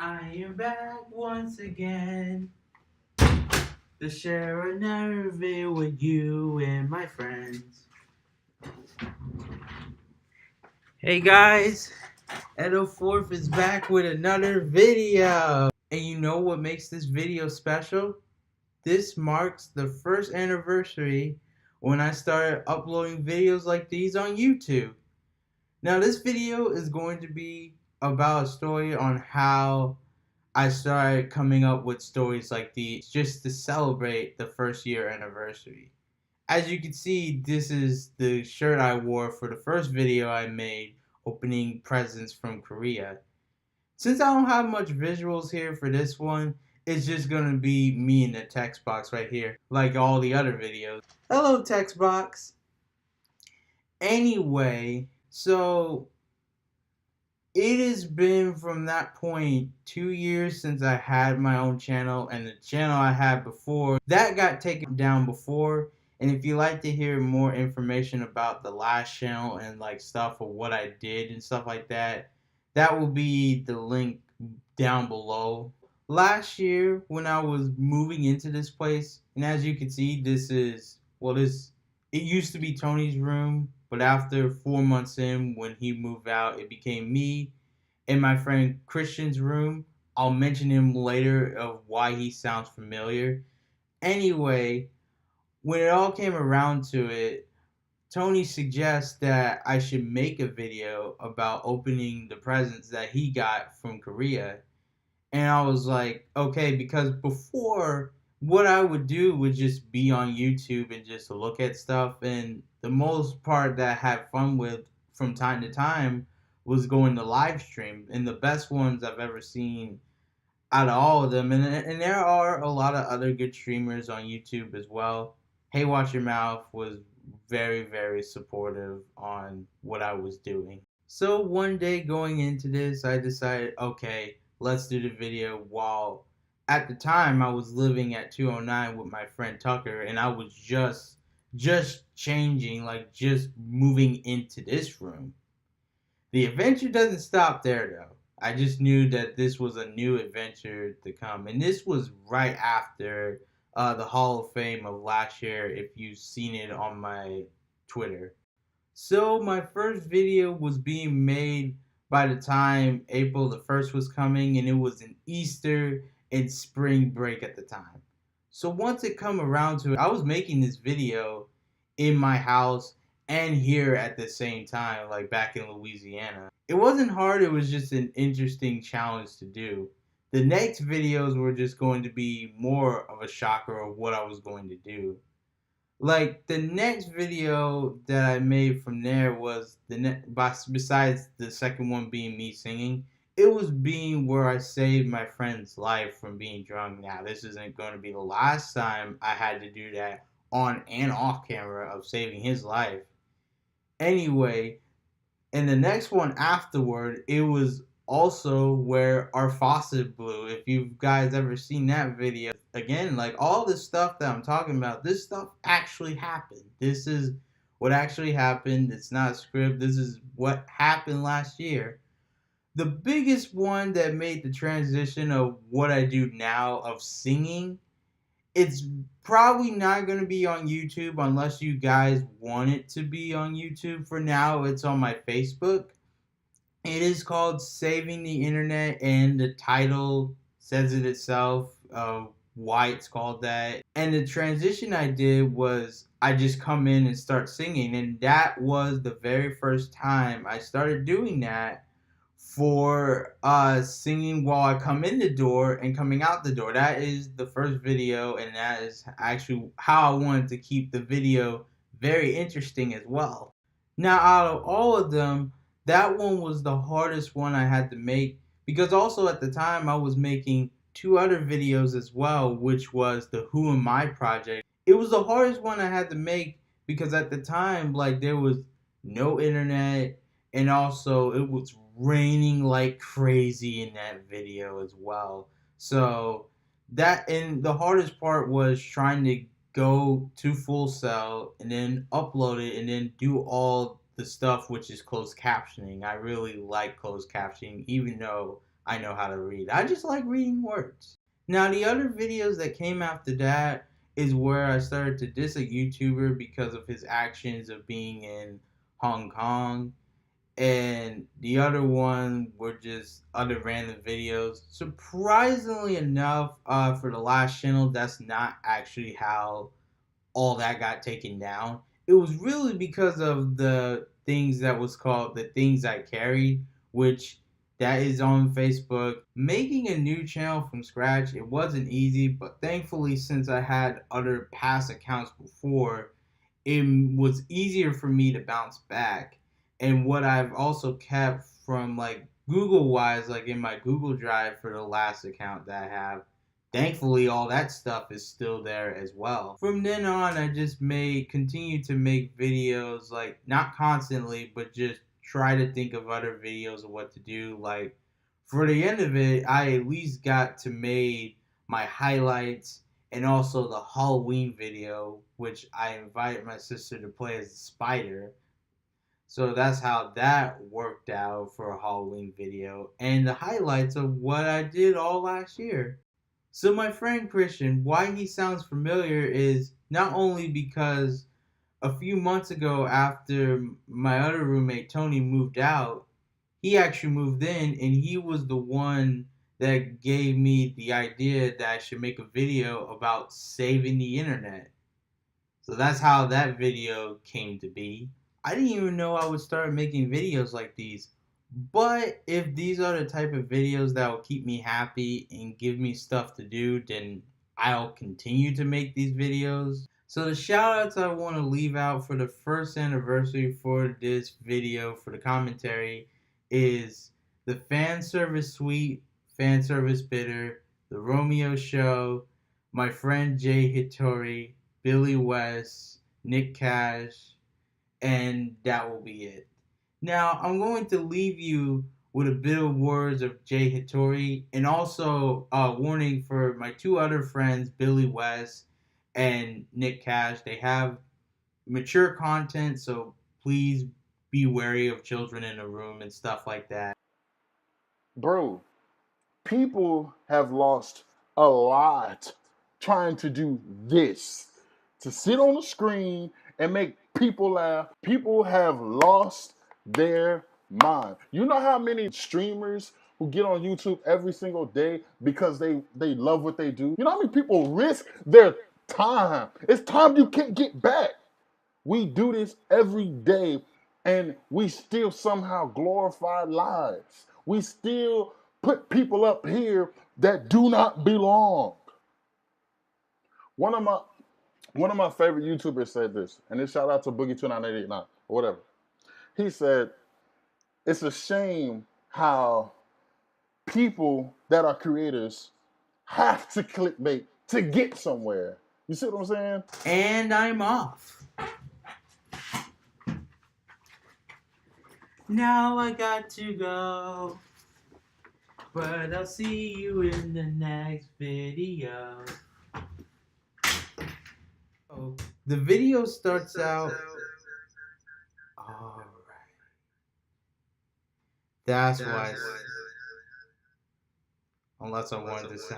I am back once again to share a narrative with you and my friends. Hey guys, Edo Fourth is back with another video. And you know what makes this video special? This marks the first anniversary when I started uploading videos like these on YouTube. Now this video is going to be about a story on how I started coming up with stories like these just to celebrate the first year anniversary. As you can see, this is the shirt I wore for the first video I made opening presents from Korea. Since I don't have much visuals here for this one, it's just gonna be me in the text box right here, like all the other videos. Hello, text box. Anyway, so it has been from that point 2 years since I had my own channel, and the channel I had before that got taken down before. And if you like to hear more information about the last channel and like stuff of what I did and stuff like that, that will be the link down below. Last year when I was moving into this place, and as you can see, this is this it used to be Tony's room, but after 4 months in, when he moved out, it became me and my friend Christian's room. I'll mention him later of why he sounds familiar. Anyway, when it all came around to it, Tony suggests that I should make a video about opening the presents that he got from Korea. And I was like, okay, because before, what I would do would just be on YouTube and just look at stuff. And the most part that I had fun with from time to time was going to live stream. And the best ones I've ever seen out of all of them. And there are a lot of other good streamers on YouTube as well. Hey Watch Your Mouth was very, very supportive on what I was doing. So one day going into this, I decided, okay, let's do the video. While at the time I was living at 209 with my friend Tucker, and I was just changing, like just moving into this room. The adventure doesn't stop there though. I just knew that this was a new adventure to come, and this was right after the Hall of Fame of last year. If you've seen it on my Twitter. So my first video was being made by the time April the 1st was coming, and it was an Easter and spring break at the time. So once it come around to it, I was making this video in my house and here at the same time, like back in Louisiana. It wasn't hard, it was just an interesting challenge to do. The next videos were just going to be more of a shocker of what I was going to do. Like the next video that I made from there was besides the second one being me singing, it was being where I saved my friend's life from being drunk. Now this isn't going to be the last time I had to do that on and off camera of saving his life. Anyway, and the next one afterward, it was also where our faucet blew. If you guys ever seen that video, again, like all this stuff that I'm talking about, this stuff actually happened. This is what actually happened. It's not a script. This is what happened last year. The biggest one that made the transition of what I do now of singing, it's probably not going to be on YouTube unless you guys want it to be on YouTube. For now, it's on my Facebook. It is called Saving the Internet, and the title says it itself of why it's called that. And the transition I did was I just come in and start singing, and that was the very first time I started doing that for singing while I come in the door and coming out the door. That is the first video, and that is actually how I wanted to keep the video very interesting as well. Now, out of all of them, that one was the hardest one I had to make, because also at the time I was making two other videos as well, which was the Who Am I project. It was the hardest one I had to make because at the time, like, there was no internet, and also it was raining like crazy in that video as well. So that, and the hardest part was trying to go to Full Cell and then upload it and then do all the stuff which is closed captioning. I really like closed captioning, even though I know how to read. I just like reading words. Now, the other videos that came after that is where I started to diss a YouTuber because of his actions of being in Hong Kong. And the other one were just other random videos. Surprisingly enough, for the last channel, that's not actually how all that got taken down. It was really because of the things that was called the things I carried, which that is on Facebook. Making a new channel from scratch, it wasn't easy, but thankfully since I had other past accounts before, it was easier for me to bounce back. And what I've also kept from like Google wise, like in my Google Drive for the last account that I have, thankfully all that stuff is still there as well. From then on, I just continue to make videos, like not constantly, but just try to think of other videos of what to do. Like for the end of it, I at least got to made my highlights and also the Halloween video, which I invited my sister to play as a spider. So that's how that worked out for a Halloween video and the highlights of what I did all last year. So my friend Christian, why he sounds familiar is not only because a few months ago after my other roommate Tony moved out, he actually moved in and he was the one that gave me the idea that I should make a video about saving the internet. So that's how that video came to be. I didn't even know I would start making videos like these. But if these are the type of videos that will keep me happy and give me stuff to do, then I'll continue to make these videos. So the shout outs I want to leave out for the first anniversary for this video, for the commentary, is the Fan Service Suite, Fan Service Bitter, the Romeo Show, my friend Jay Hittori, Billy West, Nick Cash, and that will be it. Now, I'm going to leave you with a bit of words of Jay Hittori and also a warning for my two other friends, Billy West and Nick Cash. They have mature content, so please be wary of children in the room and stuff like that. Bro, people have lost a lot trying to do this, to sit on the screen and make people laugh. People have lost their mind. You know how many streamers who get on YouTube every single day because they love what they do? You know how many people risk their time? It's time you can't get back. We do this every day and we still somehow glorify lies. We still put people up here that do not belong. One of my favorite YouTubers said this, and this shout out to Boogie2989 or whatever. He said, it's a shame how people that are creators have to clickbait to get somewhere. You see what I'm saying? And I'm off. Now I got to go, but I'll see you in the next video. Oh, the video starts out. Alright. That's why. Unless I wanted to say.